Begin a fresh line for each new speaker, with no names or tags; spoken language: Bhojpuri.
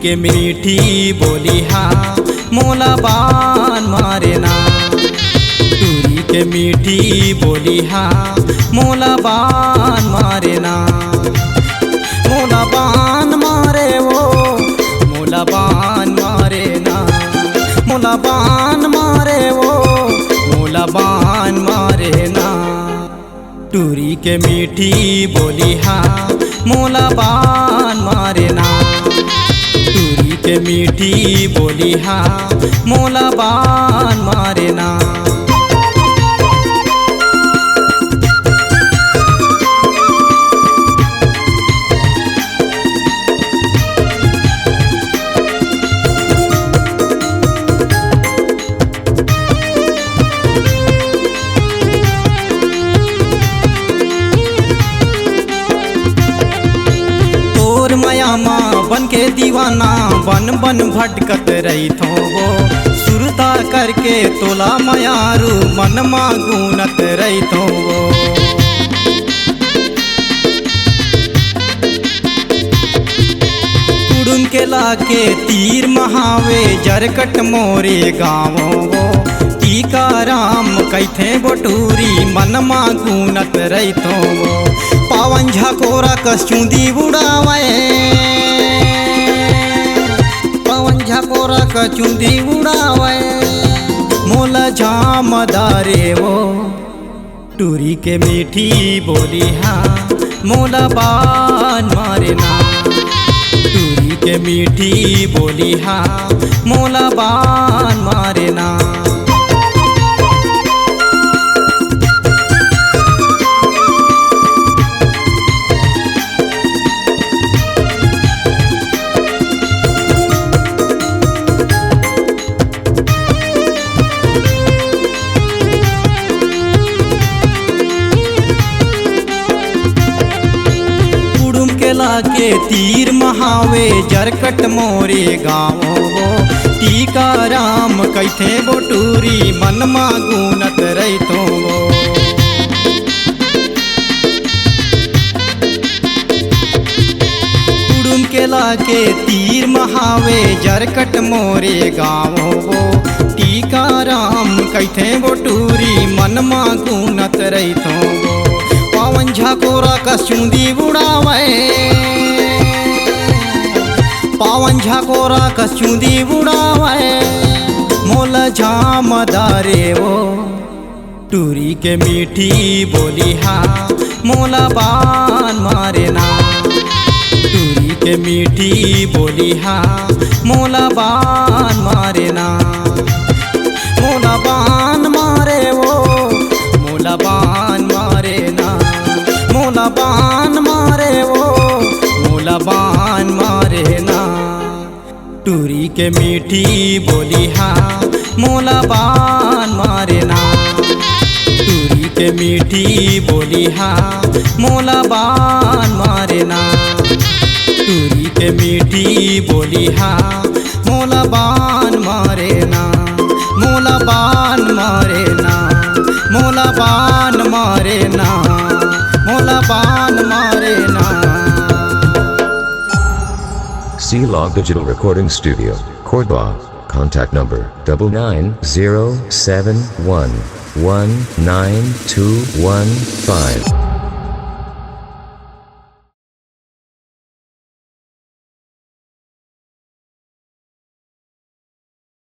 के मीठी बोली हाँ मोला बान मारे ना। टूरी के मीठी बोली हाँ मोला बान मारे ना। मोला बान मारे वो मोला बान मारे ना। मोला बान मारे वो मोला बान मारे ना। टूरी के मीठी बोली हाँ मोला बान मारे ना। टूरी के मीठी बोली हाँ मोला बान मारे ना। बन के दीवाना बन बन भटकत रही थो वो। सुरता करके तोला मयारू मन मा गुनत रही थो वो। कुड़ुन के लाके तीर महावे जरकट मोरे गाँवों वो। टीका राम कैथे बटूरी मन मा गुनत रही थो वो। पावन झकोरा कसूंदी उड़ावे झकोरा कचूंदी उड़ावे मोला जाम दारे वो। टूरी के मीठी बोली हाँ मोला बान मारे ना। टूरी के मीठी बोली हाँ मोला बान मारे ना। के तीर महावे जरकट मोरे गाँवों वो। टीका राम कैथे बोटूरी मन मा गुनत रही तो वो। कुड़ुम के लाके तीर महावे जरकट मोरे गाँवों वो। टीका राम कैथे बोटूरी मन मा गुनत रही तो वो। पावन झकोरा कसूंदी उड़ावे पावन झकोरा कसूंदी उड़ावे मोला जाम दारे वो। टूरी के मीठी बोली हाँ मोला बान मारे ना। टूरी के मीठी बोली हाँ मोला बान मारे ना। मोला बान मारे वो मोला बान मारे ना। मोला बान मारे वो मोला बान मारे ना। टूरी के मीठी बोली हाँ मोला बान मारे ना। टूरी के मीठी बोली हाँ मोला बान मारे ना। टूरी के मीठी बोली हाँ मोला बान मारे ना। मोला बान मारे ना। मोला बान मारे ना। मोला बान मारे ना।
C-Log Digital Recording Studio, Cordoba. Contact number 99071192115.